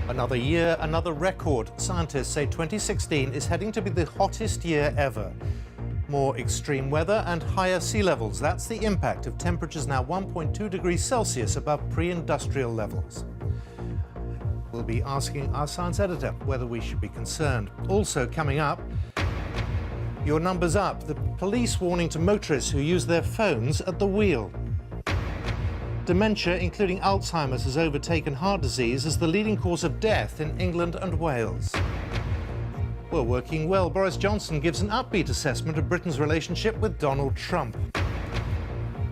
Another year, another record. Scientists say 2016 is heading to be the hottest year ever. More extreme weather and higher sea levels. That's the impact of temperatures now 1.2 degrees Celsius above pre-industrial levels. We'll be asking our science editor whether we should be concerned. Also coming up, your number's up. The police warning to motorists who use their phones at the wheel. Dementia, including Alzheimer's, has overtaken heart disease as the leading cause of death in England and Wales. Well, working well, Boris Johnson gives an upbeat assessment of Britain's relationship with Donald Trump.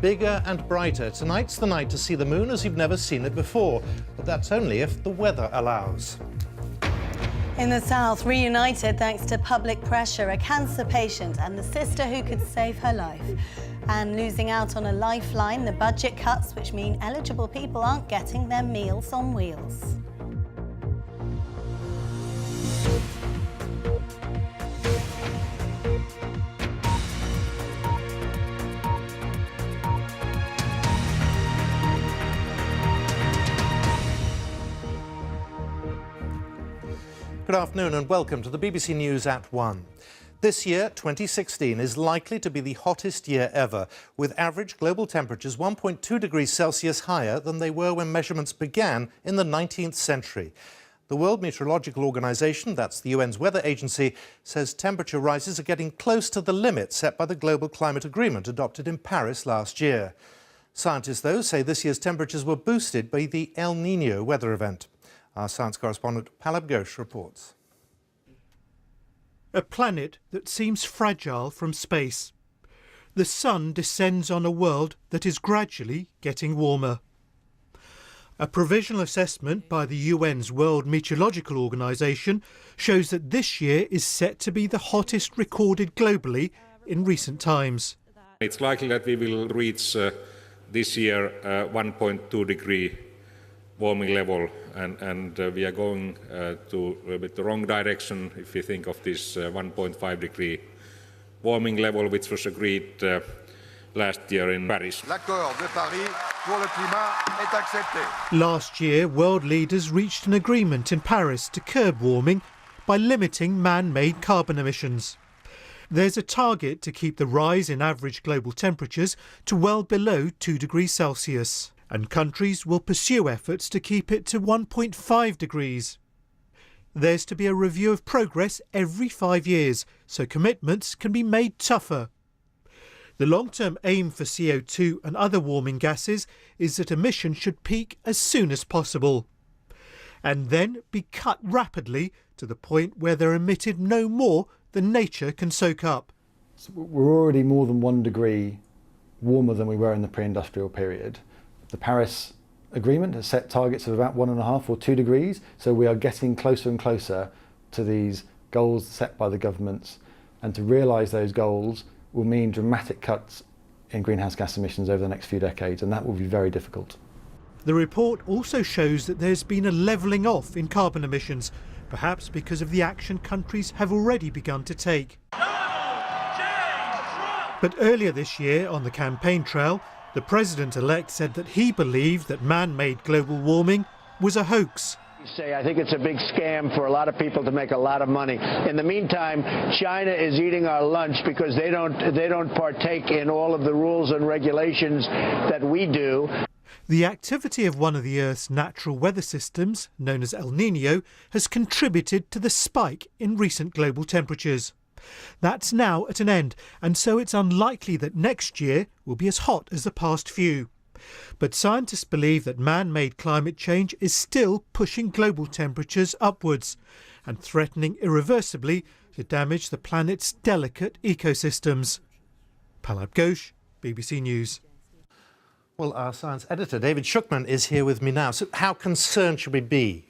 Bigger and brighter. Tonight's the night to see the moon as you've never seen it before. But that's only if the weather allows. In the south, reunited thanks to public pressure, a cancer patient and the sister who could save her life. And losing out on a lifeline, the budget cuts, which mean eligible people aren't getting their meals on wheels. Good afternoon and welcome to the BBC News at 1. This year, 2016, is likely to be the hottest year ever, with average global temperatures 1.2 degrees Celsius higher than they were when measurements began in the 19th century. The World Meteorological Organization, that's the UN's weather agency, says temperature rises are getting close to the limit set by the Global Climate Agreement adopted in Paris last year. Scientists, though, say this year's temperatures were boosted by the El Niño weather event. Our science correspondent Palab Ghosh reports. A planet that seems fragile from space. The sun descends on a world that is gradually getting warmer. A provisional assessment by the UN's World Meteorological Organization shows that this year is set to be the hottest recorded globally in recent times. It's likely that we will reach this year 1.2 degree warming level, and we are going to a little bit the wrong direction if we think of this 1.5 degree warming level, which was agreed last year in Paris. L'accord de Paris pour le climat est accepté. Last year, world leaders reached an agreement in Paris to curb warming by limiting man-made carbon emissions. There's a target to keep the rise in average global temperatures to well below 2 degrees Celsius. And countries will pursue efforts to keep it to 1.5 degrees. There's to be a review of progress every 5 years, so commitments can be made tougher. The long-term aim for CO2 and other warming gases is that emissions should peak as soon as possible, and then be cut rapidly to the point where they're emitted no more than nature can soak up. So we're already more than 1 degree warmer than we were in the pre-industrial period. The Paris Agreement has set targets of about 1.5 or 2 degrees, so we are getting closer and closer to these goals set by the governments, and to realise those goals will mean dramatic cuts in greenhouse gas emissions over the next few decades, and that will be very difficult. The report also shows that there's been a levelling off in carbon emissions, perhaps because of the action countries have already begun to take. But earlier this year, on the campaign trail, the President-elect said that he believed that man-made global warming was a hoax. I think it's a big scam for a lot of people to make a lot of money. In the meantime, China is eating our lunch because they don't partake in all of the rules and regulations that we do. The activity of one of the Earth's natural weather systems, known as El Niño, has contributed to the spike in recent global temperatures. That's now at an end, and so it's unlikely that next year will be as hot as the past few. But scientists believe that man-made climate change is still pushing global temperatures upwards and threatening irreversibly to damage the planet's delicate ecosystems. Palab Ghosh, BBC News. Well, our science editor, David Shukman, is here with me now. So how concerned should we be?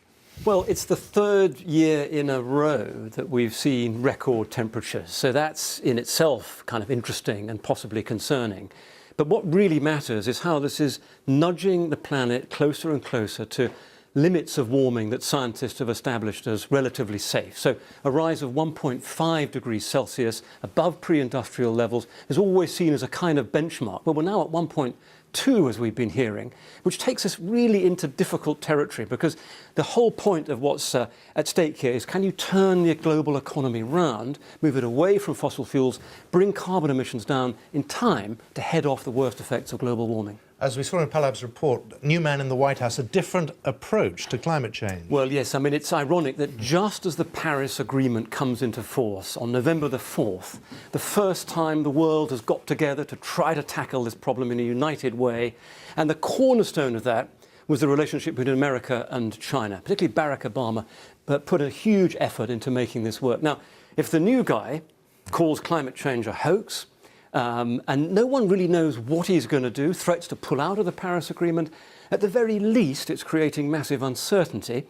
Well, it's the third year in a row that we've seen record temperatures. So that's in itself kind of interesting and possibly concerning. But what really matters is how this is nudging the planet closer and closer to limits of warming that scientists have established as relatively safe. So a rise of 1.5 degrees Celsius above pre-industrial levels is always seen as a kind of benchmark. But we're now at 1.2 2, as we've been hearing, which takes us really into difficult territory, because the whole point of what's at stake here is, can you turn the global economy round, move it away from fossil fuels, bring carbon emissions down in time to head off the worst effects of global warming? As we saw in Palab's report, new man in the White House, a different approach to climate change. Well, yes, I mean, it's ironic that just as the Paris Agreement comes into force on November the 4th, the first time the world has got together to try to tackle this problem in a united way, and the cornerstone of that was the relationship between America and China, particularly Barack Obama, but put a huge effort into making this work. Now, if the new guy calls climate change a hoax, and no one really knows what he's going to do, threats to pull out of the Paris Agreement, at the very least it's creating massive uncertainty.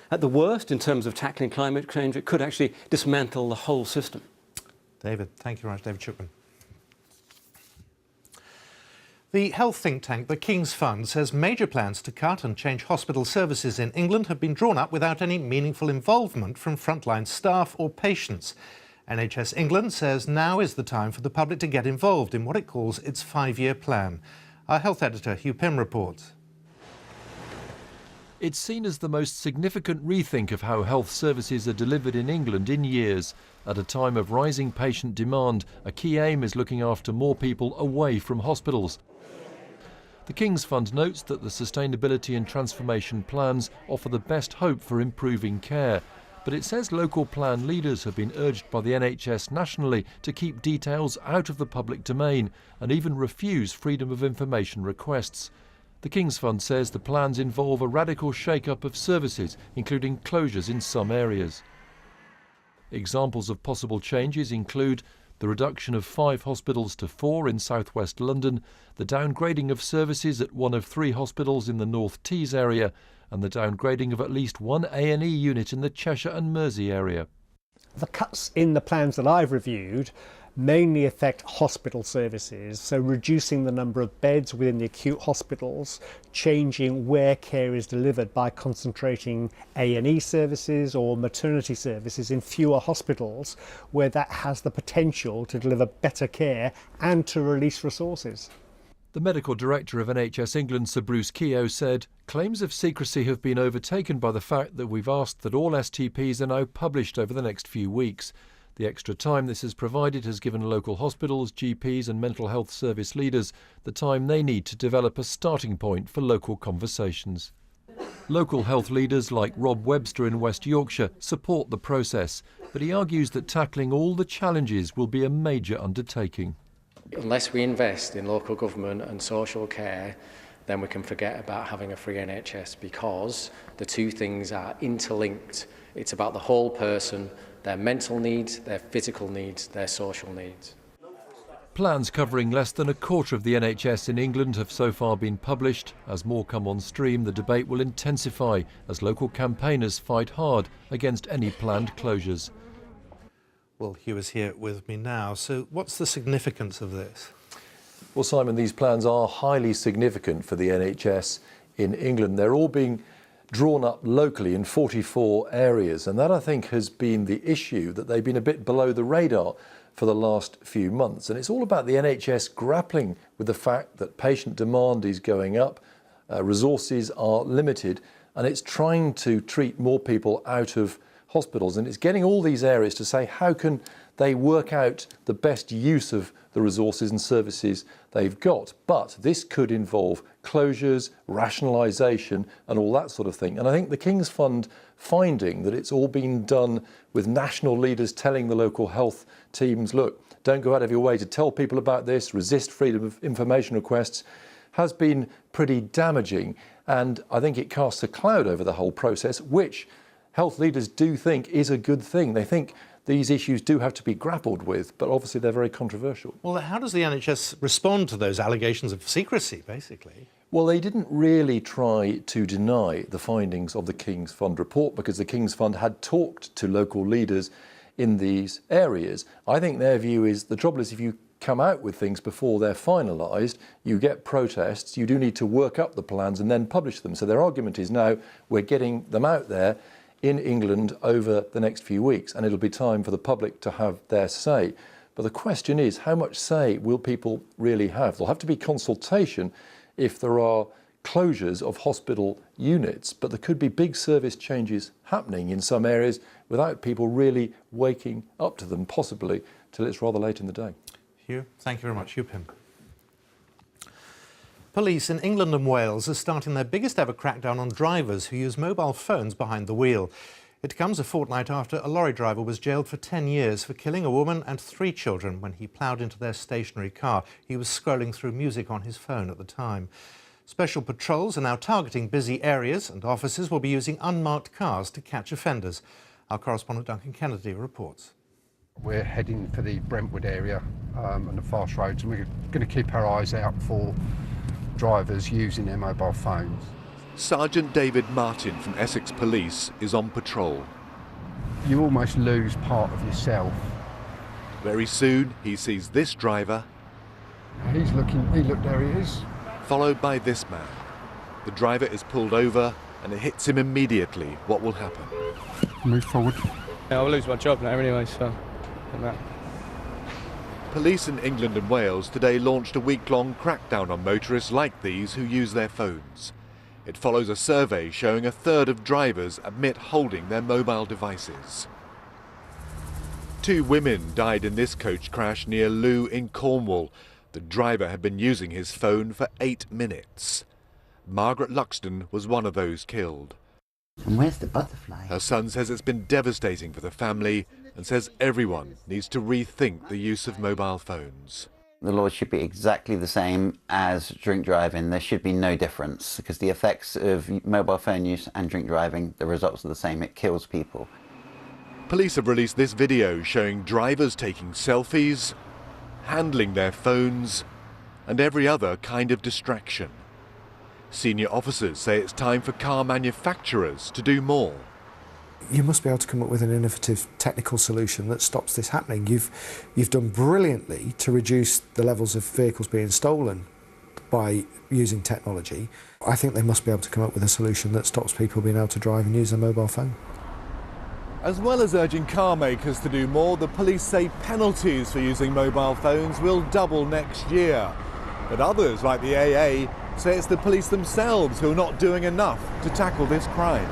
At the worst, in terms of tackling climate change, it could actually dismantle the whole system. David, thank you very much. David Shupman. The health think tank, the King's Fund, says major plans to cut and change hospital services in England have been drawn up without any meaningful involvement from frontline staff or patients. NHS England says now is the time for the public to get involved in what it calls its 5-year plan. Our health editor, Hugh Pym, reports. It's seen as the most significant rethink of how health services are delivered in England in years. At a time of rising patient demand, a key aim is looking after more people away from hospitals. The King's Fund notes that the sustainability and transformation plans offer the best hope for improving care. But it says local plan leaders have been urged by the NHS nationally to keep details out of the public domain and even refuse freedom of information requests. The King's Fund says the plans involve a radical shake-up of services, including closures in some areas. Examples of possible changes include the reduction of 5 hospitals to 4 in southwest London, the downgrading of services at one of 3 hospitals in the North Tees area, and the downgrading of at least 1 A&E unit in the Cheshire and Mersey area. The cuts in the plans that I've reviewed mainly affect hospital services, so reducing the number of beds within the acute hospitals, changing where care is delivered by concentrating A&E services or maternity services in fewer hospitals where that has the potential to deliver better care and to release resources. The medical director of NHS England, Sir Bruce Keogh, said claims of secrecy have been overtaken by the fact that we've asked that all STPs are now published over the next few weeks. The extra time this has provided has given local hospitals, GPs and mental health service leaders the time they need to develop a starting point for local conversations. Local health leaders like Rob Webster in West Yorkshire support the process, but he argues that tackling all the challenges will be a major undertaking. Unless we invest in local government and social care, then we can forget about having a free NHS, because the two things are interlinked. It's about the whole person, their mental needs, their physical needs, their social needs. Plans covering less than a quarter of the NHS in England have so far been published. As more come on stream, the debate will intensify as local campaigners fight hard against any planned closures. Well, Hugh is here with me now. So what's the significance of this? Well, Simon, these plans are highly significant for the NHS in England. They're all being drawn up locally in 44 areas, and that, I think, has been the issue, that they've been a bit below the radar for the last few months. And it's all about the NHS grappling with the fact that patient demand is going up, resources are limited, and it's trying to treat more people out of hospitals, and it's getting all these areas to say how can they work out the best use of the resources and services they've got. But this could involve closures, rationalisation and all that sort of thing. And I think the King's Fund finding that it's all been done with national leaders telling the local health teams, look, don't go out of your way to tell people about this, resist freedom of information requests, has been pretty damaging. And I think it casts a cloud over the whole process, which health leaders do think is a good thing. They think these issues do have to be grappled with, but obviously they're very controversial. Well, how does the NHS respond to those allegations of secrecy, basically? Well, they didn't really try to deny the findings of the King's Fund report, because the King's Fund had talked to local leaders in these areas. I think their view is the trouble is if you come out with things before they're finalised, you get protests, you do need to work up the plans and then publish them. So their argument is now we're getting them out there in England over the next few weeks, and it'll be time for the public to have their say. But the question is, how much say will people really have? There'll have to be consultation if there are closures of hospital units, but there could be big service changes happening in some areas without people really waking up to them, possibly till it's rather late in the day. Hugh, thank you very much. Hugh Pym. Police in England and Wales are starting their biggest ever crackdown on drivers who use mobile phones behind the wheel. It comes a fortnight after a lorry driver was jailed for 10 years for killing a woman and 3 children when he ploughed into their stationary car. He was scrolling through music on his phone at the time. Special patrols are now targeting busy areas and officers will be using unmarked cars to catch offenders. Our correspondent Duncan Kennedy reports. We're heading for the Brentwood area and the fast roads, and we're going to keep our eyes out for drivers using their mobile phones. Sergeant David Martin from Essex Police is on patrol. You almost lose part of yourself. Very soon he sees this driver. He's looking, look, there he is. Followed by this man. The driver is pulled over and it hits him immediately. What will happen? Move forward. Yeah, I'll lose my job now anyway, so... Police in England and Wales today launched a week-long crackdown on motorists like these who use their phones. It follows a survey showing a third of drivers admit holding their mobile devices. 2 women died in this coach crash near Looe in Cornwall. The driver had been using his phone for 8 minutes. Margaret Luxton was one of those killed. And where's the butterfly? Her son says it's been devastating for the family and says everyone needs to rethink the use of mobile phones. The law should be exactly the same as drink driving. There should be no difference because the effects of mobile phone use and drink driving, the results are the same. It kills people. Police have released this video showing drivers taking selfies, handling their phones, and every other kind of distraction. Senior officers say it's time for car manufacturers to do more. You must be able to come up with an innovative technical solution that stops this happening. You've done brilliantly to reduce the levels of vehicles being stolen by using technology. I think they must be able to come up with a solution that stops people being able to drive and use their mobile phone. As well as urging car makers to do more, the police say penalties for using mobile phones will double next year. But others, like the AA, say it's the police themselves who are not doing enough to tackle this crime.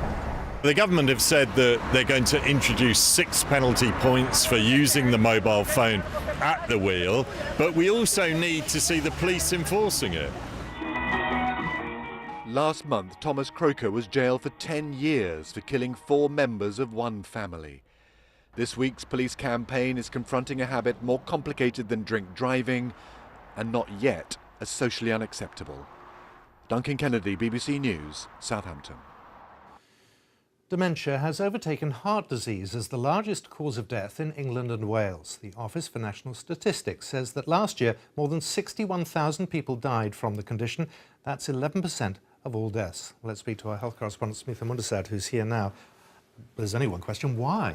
The government have said that they're going to introduce 6 penalty points for using the mobile phone at the wheel, but we also need to see the police enforcing it. Last month, Thomas Croker was jailed for 10 years for killing 4 members of one family. This week's police campaign is confronting a habit more complicated than drink driving and not yet as socially unacceptable. Duncan Kennedy, BBC News, Southampton. Dementia has overtaken heart disease as the largest cause of death in England and Wales. The Office for National Statistics says that last year more than 61,000 people died from the condition. That's 11% of all deaths. Let's speak to our health correspondent Smitha Mundasad, who's here now. There's only one question: why?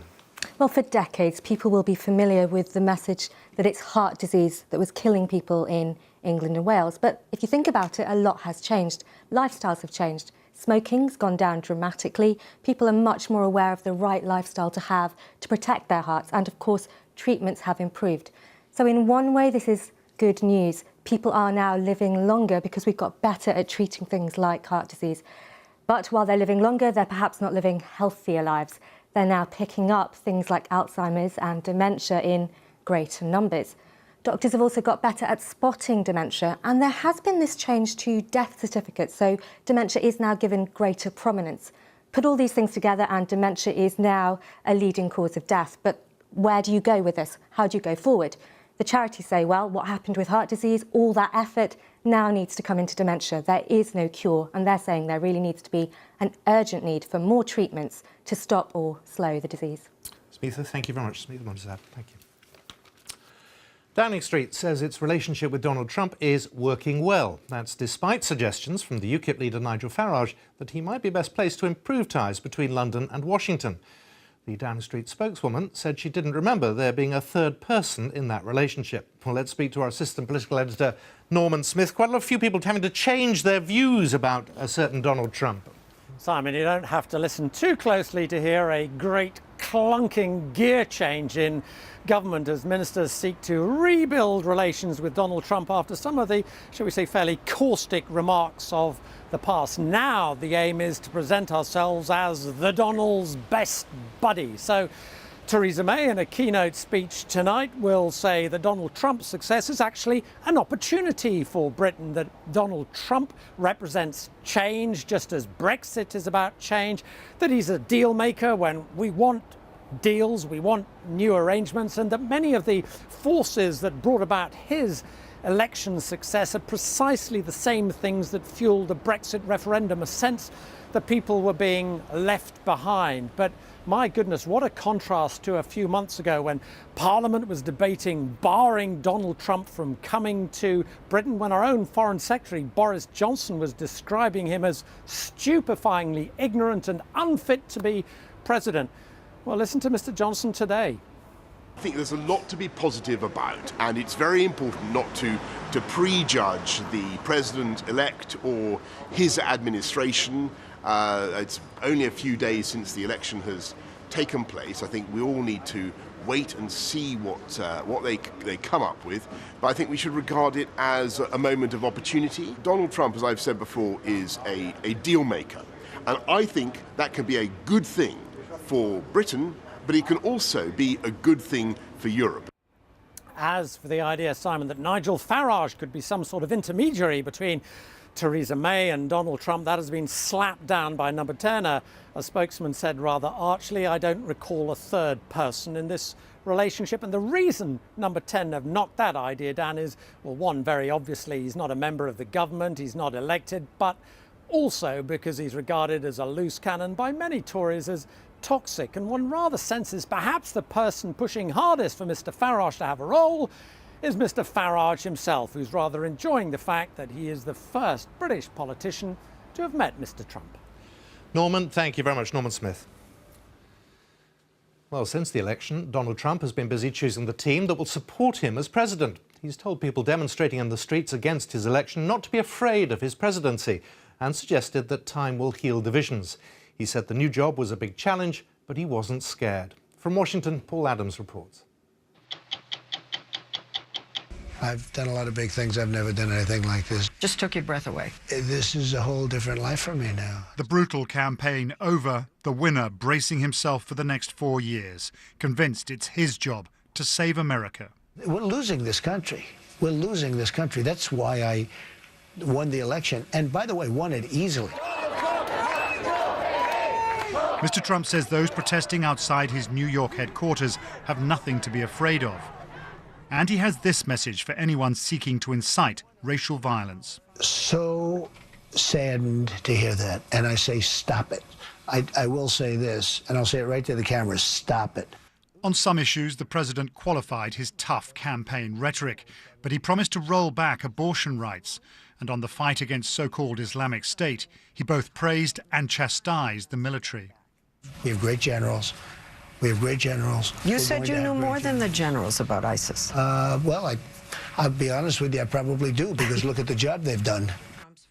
Well, for decades, people will be familiar with the message that it's heart disease that was killing people in England and Wales. But if you think about it, a lot has changed. Lifestyles have changed. Smoking's gone down dramatically. People are much more aware of the right lifestyle to have to protect their hearts. And of course, treatments have improved. So in one way, this is good news. People are now living longer because we've got better at treating things like heart disease. But while they're living longer, they're perhaps not living healthier lives. They're now picking up things like Alzheimer's and dementia in greater numbers. Doctors have also got better at spotting dementia, and there has been this change to death certificates, so dementia is now given greater prominence. Put all these things together and dementia is now a leading cause of death. But where do you go with this? How do you go forward? The charities say, well, what happened with heart disease, all that effort now needs to come into dementia. There is no cure, and they're saying there really needs to be an urgent need for more treatments to stop or slow the disease. Smitha, thank you very much. Smitha Mundasad, thank you. Downing Street says its relationship with Donald Trump is working well. That's despite suggestions from the UKIP leader Nigel Farage that he might be best placed to improve ties between London and Washington. The Downing Street spokeswoman said she didn't remember there being a third person in that relationship. Well, let's speak to our assistant political editor, Norman Smith. Quite a few people having to change their views about a certain Donald Trump. Simon, you don't have to listen too closely to hear a great clunking gear change in government as ministers seek to rebuild relations with Donald Trump after some of the, shall we say, fairly caustic remarks of the past. Now the aim is to present ourselves as the Donald's best buddy. So Theresa May, in a keynote speech tonight, will say that Donald Trump's success is actually an opportunity for Britain, that Donald Trump represents change just as Brexit is about change, that he's a deal maker when we want deals, we want new arrangements, and that many of the forces that brought about his election success are precisely the same things that fueled the Brexit referendum, a sense that people were being left behind. But my goodness, what a contrast to a few months ago when Parliament was debating barring Donald Trump from coming to Britain, when our own Foreign Secretary Boris Johnson was describing him as stupefyingly ignorant and unfit to be president. Well, listen to Mr. Johnson today. I think there's a lot to be positive about, and it's very important not to prejudge the president-elect or his administration. It's only a few days since the election has taken place. I think we all need to wait and see what they come up with, but I think we should regard it as a moment of opportunity. Donald Trump, as I've said before, is a deal maker, and I think that can be a good thing for Britain, but it can also be a good thing for Europe. As for the idea, Simon, that Nigel Farage could be some sort of intermediary between Theresa May and Donald Trump, that has been slapped down by Number 10. A spokesman said rather archly, I don't recall a third person in this relationship. And the reason Number 10 have knocked that idea down is, well, one, very obviously, he's not a member of the government, he's not elected, but also because he's regarded as a loose cannon by many Tories as toxic. And one rather senses perhaps the person pushing hardest for Mr. Farage to have a role is Mr. Farage himself, who's rather enjoying the fact that he is the first British politician to have met Mr. Trump. Norman, thank you very much. Norman Smith. Well, since the election, Donald Trump has been busy choosing the team that will support him as president. He's told people demonstrating in the streets against his election not to be afraid of his presidency and suggested that time will heal divisions. He said the new job was a big challenge, but he wasn't scared. From Washington, Paul Adams reports. I've done a lot of big things. I've never done anything like this. Just took your breath away. This is a whole different life for me now. The brutal campaign over, the winner bracing himself for the next 4 years, convinced it's his job to save America. We're losing this country. We're losing this country. That's why I won the election. And by the way, won it easily. Mr. Trump says those protesting outside his New York headquarters have nothing to be afraid of. And he has this message for anyone seeking to incite racial violence. So saddened to hear that. And I say, stop it. I will say this, and I'll say it right to the camera, stop it. On some issues, the president qualified his tough campaign rhetoric, but he promised to roll back abortion rights. And on the fight against so-called Islamic State, he both praised and chastised the military. We have great generals. We have great generals. You said you knew more than the generals about ISIS. Well, I'll be honest with you, I probably do, because look at the job they've done.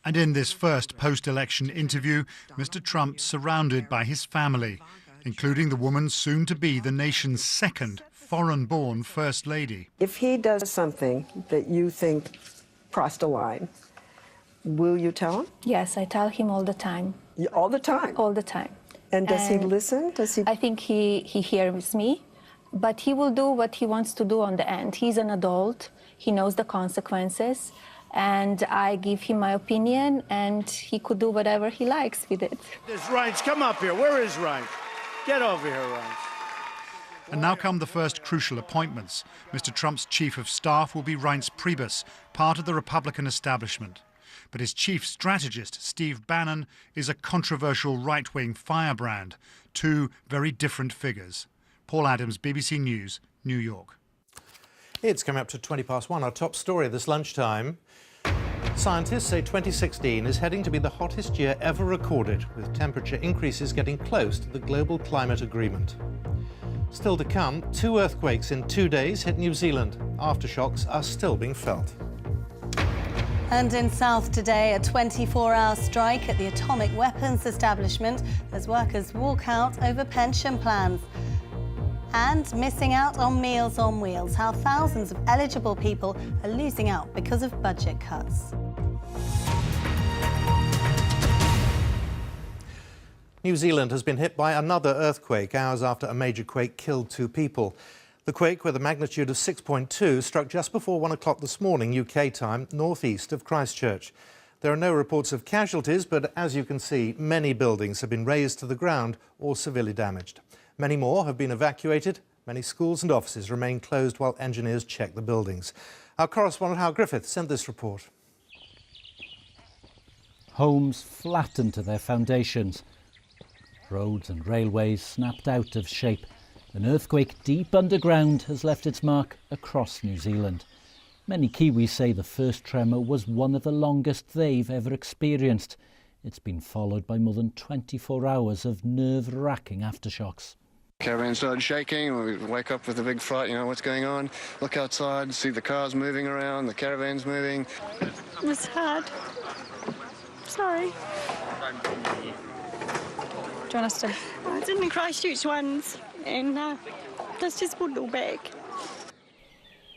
And in this first post-election interview, Mr. Trump surrounded by his family, including the woman soon to be the nation's second foreign-born First Lady. If he does something that you think crossed a line, will you tell him? Yes, I tell him all the time. All the time? All the time. And does he listen? Does he? I think he hears me, but he will do what he wants to do on the end. He's an adult. He knows the consequences. And I give him my opinion, and he could do whatever he likes with it. There's Reince, come up here. Where is Reince? Get over here, Reince. And now come the first crucial appointments. Mr. Trump's chief of staff will be Reince Priebus, part of the Republican establishment. But his chief strategist, Steve Bannon, is a controversial right-wing firebrand. Two very different figures. Paul Adams, BBC News, New York. It's coming up to 1:20. Our top story this lunchtime. Scientists say 2016 is heading to be the hottest year ever recorded, with temperature increases getting close to the global climate agreement. Still to come, 2 earthquakes in 2 days hit New Zealand. Aftershocks are still being felt. And in South today, a 24-hour strike at the atomic weapons establishment as workers walk out over pension plans. And missing out on Meals on Wheels, how thousands of eligible people are losing out because of budget cuts. New Zealand has been hit by another earthquake hours after a major quake killed 2 people. The quake, with a magnitude of 6.2, struck just before 1 o'clock this morning UK time, northeast of Christchurch. There are no reports of casualties, but as you can see, many buildings have been razed to the ground or severely damaged. Many more have been evacuated. Many schools and offices remain closed while engineers check the buildings. Our correspondent Hal Griffith sent this report. Homes flattened to their foundations. Roads and railways snapped out of shape. An earthquake deep underground has left its mark across New Zealand. Many Kiwis say the first tremor was one of the longest they've ever experienced. It's been followed by more than 24 hours of nerve-wracking aftershocks. Caravan started shaking, and we wake up with a big fright, what's going on? Look outside, see the cars moving around, the caravans moving. It was hard. Sorry. Do you want us to? I was in the Christchurch once, and that's just one little bag.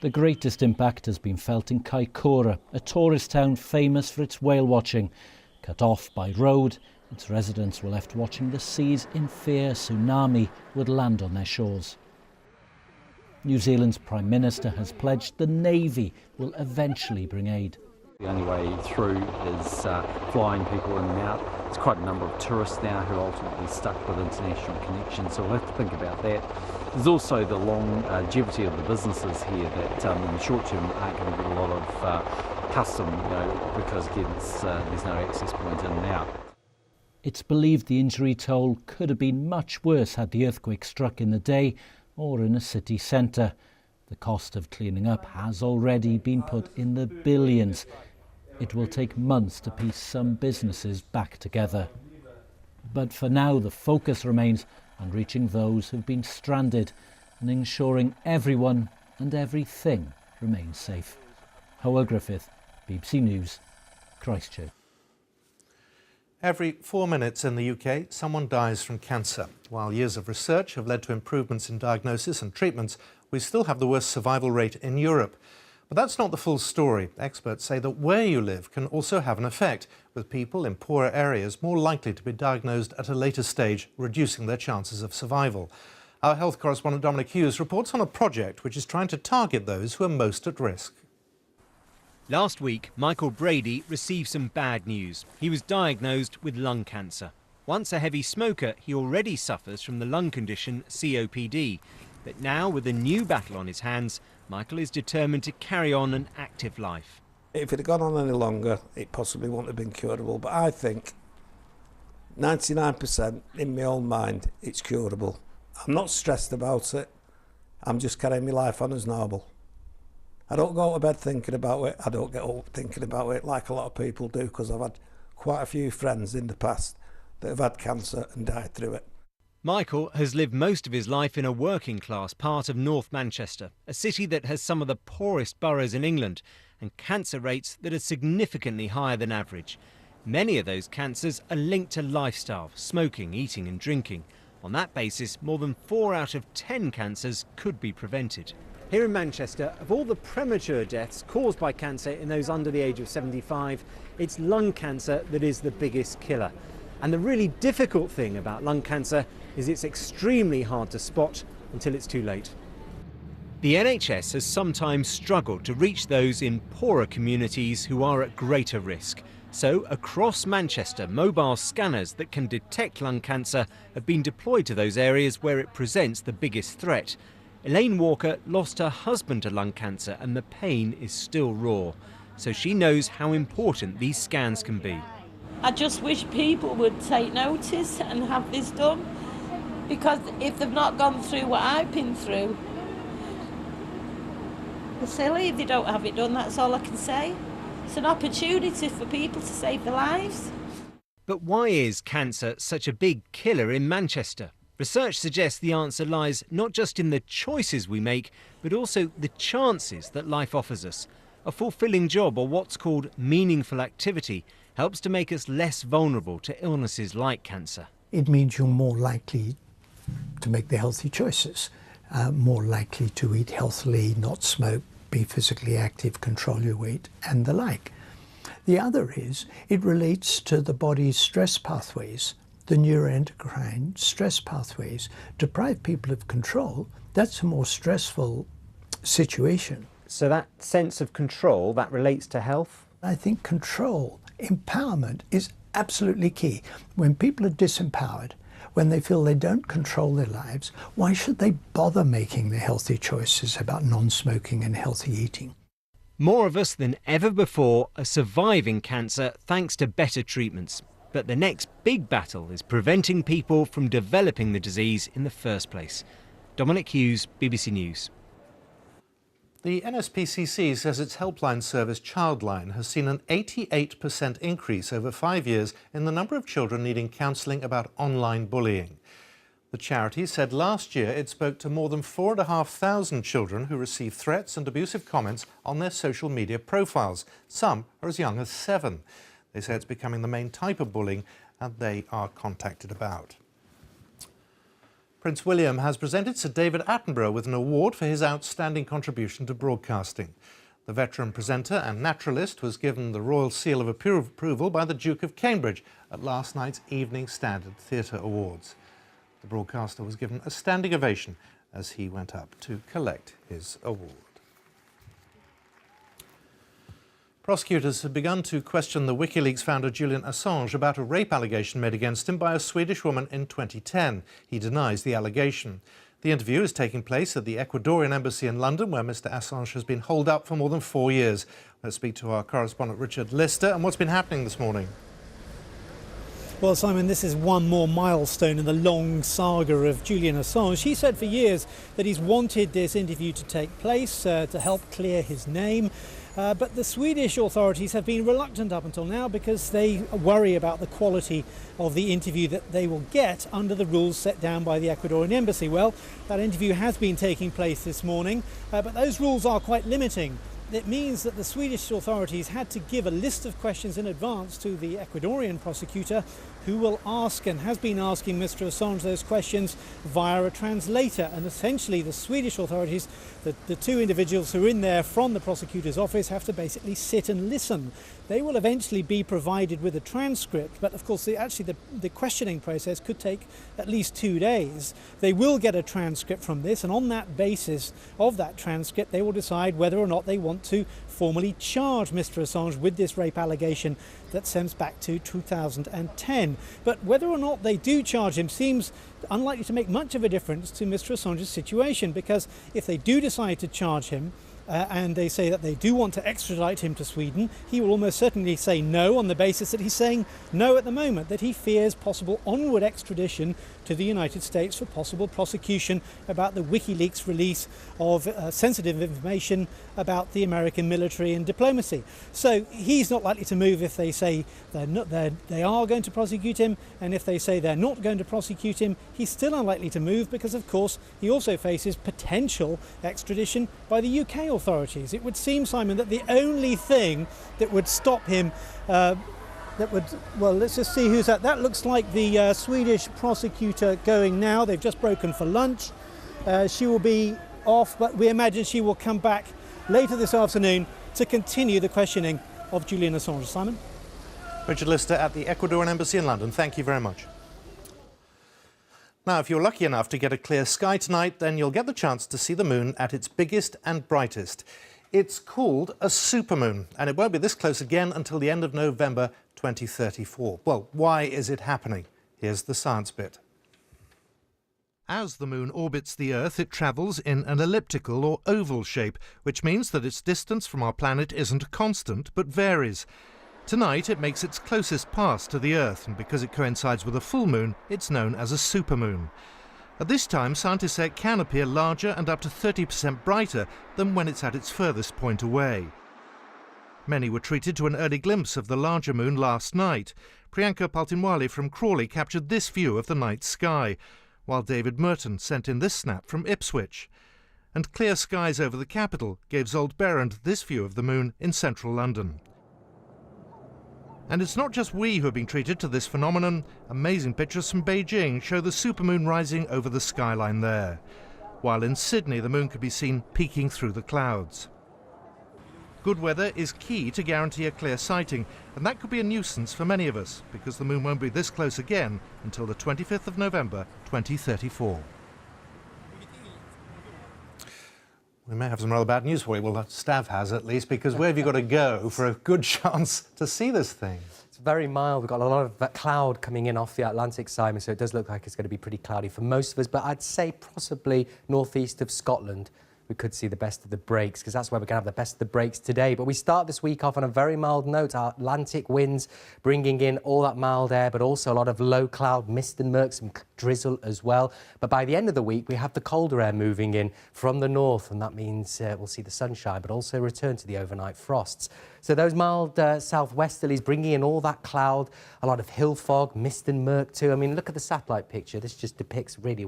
The greatest impact has been felt in Kaikoura, a tourist town famous for its whale watching. Cut off by road, its residents were left watching the seas in fear a tsunami would land on their shores. New Zealand's Prime Minister has pledged the Navy will eventually bring aid. The only way through is flying people in and out. There's quite a number of tourists now who are ultimately stuck with international connections, so we'll have to think about that. There's also the longevity of the businesses here that in the short term aren't going to get a lot of custom, because again, there's no access point in and out. It's believed the injury toll could have been much worse had the earthquake struck in the day or in a city centre. The cost of cleaning up has already been put in the billions. It will take months to piece some businesses back together. But for now, the focus remains on reaching those who've been stranded and ensuring everyone and everything remains safe. Howell Griffith, BBC News, Christchurch. Every 4 minutes in the UK, someone dies from cancer. While years of research have led to improvements in diagnosis and treatments, we still have the worst survival rate in Europe. But that's not the full story. Experts say that where you live can also have an effect, with people in poorer areas more likely to be diagnosed at a later stage, reducing their chances of survival. Our health correspondent Dominic Hughes reports on a project which is trying to target those who are most at risk. Last week, Michael Brady received some bad news. He was diagnosed with lung cancer. Once a heavy smoker, he already suffers from the lung condition COPD. But now, with a new battle on his hands, Michael is determined to carry on an active life. If it had gone on any longer, it possibly wouldn't have been curable. But I think 99% in my own mind, it's curable. I'm not stressed about it. I'm just carrying my life on as normal. I don't go to bed thinking about it. I don't get up thinking about it like a lot of people do, because I've had quite a few friends in the past that have had cancer and died through it. Michael has lived most of his life in a working-class part of North Manchester, a city that has some of the poorest boroughs in England and cancer rates that are significantly higher than average. Many of those cancers are linked to lifestyle, smoking, eating and drinking. On that basis, more than 4 out of 10 cancers could be prevented. Here in Manchester, of all the premature deaths caused by cancer in those under the age of 75, it's lung cancer that is the biggest killer. And the really difficult thing about lung cancer is it's extremely hard to spot until it's too late. The NHS has sometimes struggled to reach those in poorer communities who are at greater risk. So across Manchester, mobile scanners that can detect lung cancer have been deployed to those areas where it presents the biggest threat. Elaine Walker lost her husband to lung cancer and the pain is still raw. So she knows how important these scans can be. I just wish people would take notice and have this done, because if they've not gone through what I've been through, they're silly if they don't have it done, that's all I can say. It's an opportunity for people to save their lives. But why is cancer such a big killer in Manchester? Research suggests the answer lies not just in the choices we make, but also the chances that life offers us. A fulfilling job, or what's called meaningful activity, helps to make us less vulnerable to illnesses like cancer. It means you're more likely to make the healthy choices. more likely to eat healthily, not smoke, be physically active, control your weight, and the like. The other is it relates to the body's stress pathways, the neuroendocrine stress pathways. Deprive people of control, that's a more stressful situation. So that sense of control, that relates to health? I think control, empowerment is absolutely key. When people are disempowered, when they feel they don't control their lives, why should they bother making the healthy choices about non-smoking and healthy eating? More of us than ever before are surviving cancer thanks to better treatments. But the next big battle is preventing people from developing the disease in the first place. Dominic Hughes, BBC News. The NSPCC says its helpline service Childline has seen an 88% increase over 5 years in the number of children needing counselling about online bullying. The charity said last year it spoke to more than 4,500 children who received threats and abusive comments on their social media profiles. Some are as young as 7. They say it's becoming the main type of bullying and they are contacted about. Prince William has presented Sir David Attenborough with an award for his outstanding contribution to broadcasting. The veteran presenter and naturalist was given the Royal Seal of Approval by the Duke of Cambridge at last night's Evening Standard Theatre Awards. The broadcaster was given a standing ovation as he went up to collect his award. Prosecutors have begun to question the WikiLeaks founder Julian Assange about a rape allegation made against him by a Swedish woman in 2010. He denies the allegation. The interview is taking place at the Ecuadorian embassy in London, where Mr Assange has been holed up for more than 4 years. Let's speak to our correspondent Richard Lister. And what's been happening this morning? Well, Simon, this is one more milestone in the long saga of Julian Assange. He said for years that he's wanted this interview to take place to help clear his name. But the Swedish authorities have been reluctant up until now because they worry about the quality of the interview that they will get under the rules set down by the Ecuadorian embassy. Well, that interview has been taking place this morning, but those rules are quite limiting. It means that the Swedish authorities had to give a list of questions in advance to the Ecuadorian prosecutor, who will ask and has been asking Mr Assange those questions via a translator. And essentially the Swedish authorities, the two individuals who are in there from the prosecutor's office, have to basically sit and listen. They will eventually be provided with a transcript, but of course the questioning process could take at least 2 days. They will get a transcript from this, and on that basis of that transcript they will decide whether or not they want to formally charge Mr Assange with this rape allegation that stems back to 2010. But whether or not they do charge him seems unlikely to make much of a difference to Mr Assange's situation, because if they do decide to charge him, and they say that they do want to extradite him to Sweden, he will almost certainly say no, on the basis that he's saying no at the moment, that he fears possible onward extradition to the United States for possible prosecution about the WikiLeaks release of sensitive information about the American military and diplomacy. So he's not likely to move if they say they are going to prosecute him, and if they say they're not going to prosecute him, he's still unlikely to move, because of course he also faces potential extradition by the UK authorities. It would seem, Simon, that the only thing that would stop him well, let's just see who's at. That looks like the Swedish prosecutor going now. They've just broken for lunch. She will be off, but we imagine she will come back later this afternoon to continue the questioning of Julian Assange. Simon? Richard Lister at the Ecuadorian embassy in London. Thank you very much. Now, if you're lucky enough to get a clear sky tonight, then you'll get the chance to see the moon at its biggest and brightest. It's called a supermoon, and it won't be this close again until the end of November 2034. Well, why is it happening? Here's the science bit. As the moon orbits the Earth, it travels in an elliptical or oval shape, which means that its distance from our planet isn't constant, but varies. Tonight, it makes its closest pass to the Earth, and because it coincides with a full moon, it's known as a supermoon. At this time, scientists say it can appear larger and up to 30% brighter than when it's at its furthest point away. Many were treated to an early glimpse of the larger moon last night. Priyanka Paltinwale from Crawley captured this view of the night sky, while David Merton sent in this snap from Ipswich. And clear skies over the capital gave Zolt Berend this view of the moon in central London. And it's not just we who are being treated to this phenomenon. Amazing pictures from Beijing show the supermoon rising over the skyline there. while in Sydney the moon could be seen peeking through the clouds. Good weather is key to guarantee a clear sighting, and that could be a nuisance for many of us, because the moon won't be this close again until the 25th of November 2034. We may have some rather bad news for you. Well, Stav has at least, because where have you got to go for a good chance to see this thing? It's very mild. We've got a lot of cloud coming in off the Atlantic, Simon, so it does look like it's going to be pretty cloudy for most of us, but I'd say possibly northeast of Scotland we could see the best of the breaks, because that's where we're going to have the best of the breaks today. But we start this week off on a very mild note. Our Atlantic winds bringing in all that mild air, but also a lot of low cloud, mist and murk, some drizzle as well. But by the end of the week, we have the colder air moving in from the north, and that means we'll see the sunshine, but also return to the overnight frosts. So those mild southwesterlies bringing in all that cloud, a lot of hill fog, mist and murk too. I mean, look at the satellite picture. This just depicts really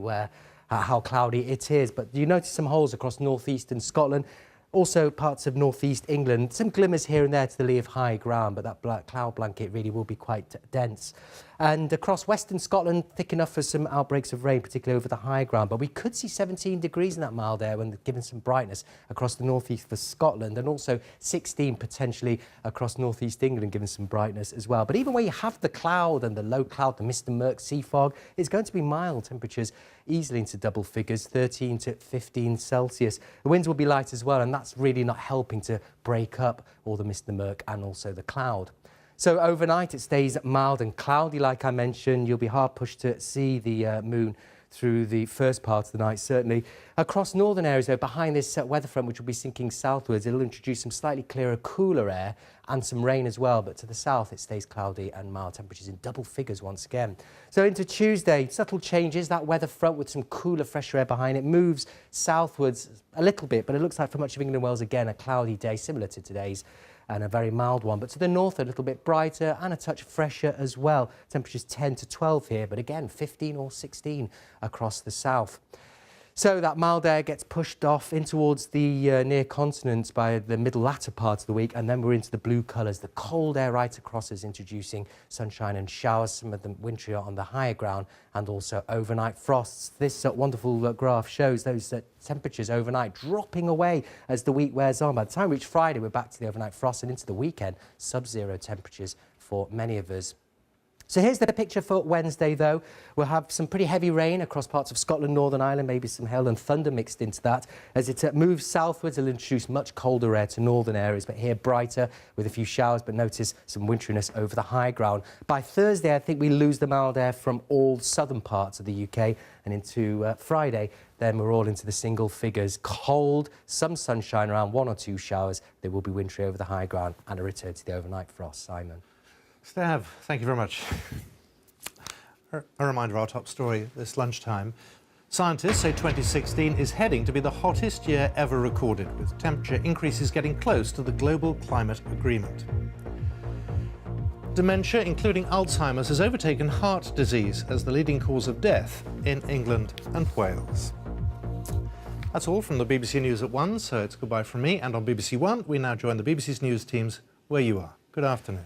how cloudy it is. But you notice some holes across northeastern Scotland, also parts of northeast England, some glimmers here and there to the lee of high ground, but that black cloud blanket really will be quite dense. And across western Scotland, thick enough for some outbreaks of rain, particularly over the high ground. But we could see 17 degrees in that mild air when given some brightness across the northeast for Scotland, and also 16 potentially across northeast England, given some brightness as well. But even where you have the cloud and the low cloud, the mist and murk, sea fog, it's going to be mild temperatures easily into double figures, 13 to 15 Celsius. The winds will be light as well, and that's really not helping to break up all the mist and murk and also the cloud. So overnight it stays mild and cloudy, like I mentioned. You'll be hard pushed to see the moon through the first part of the night, certainly. Across northern areas, though, behind this weather front, which will be sinking southwards, it'll introduce some slightly clearer, cooler air and some rain as well. But to the south, it stays cloudy and mild, temperatures in double figures once again. So into Tuesday, subtle changes. That weather front with some cooler, fresher air behind it moves southwards a little bit, but it looks like for much of England and Wales, again, a cloudy day, similar to today's, and a very mild one. But to the north, a little bit brighter and a touch fresher as well. Temperatures 10 to 12 here, but again, 15 or 16 across the south. So that mild air gets pushed off in towards the near continent by the middle latter part of the week, and then we're into the blue colours. The cold air right across us, introducing sunshine and showers, some of them wintry on the higher ground, and also overnight frosts. This wonderful graph shows those temperatures overnight dropping away as the week wears on. By the time we reach Friday, we're back to the overnight frost, and into the weekend, sub-zero temperatures for many of us. So here's the picture for Wednesday, though. We'll have some pretty heavy rain across parts of Scotland, Northern Ireland, maybe some hail and thunder mixed into that. As it moves southwards, it'll introduce much colder air to northern areas, but here brighter with a few showers, but notice some winteriness over the high ground. By Thursday, I think we lose the mild air from all southern parts of the UK, and into Friday, then we're all into the single figures. Cold, some sunshine around, 1 or 2 showers. There will be wintry over the high ground and a return to the overnight frost. Simon. Stav, thank you very much. A reminder of our top story this lunchtime. Scientists say 2016 is heading to be the hottest year ever recorded, with temperature increases getting close to the global climate agreement. Dementia, including Alzheimer's, has overtaken heart disease as the leading cause of death in England and Wales. That's all from the BBC News at 1, so it's goodbye from me. And on BBC One, we now join the BBC's news teams where you are. Good afternoon.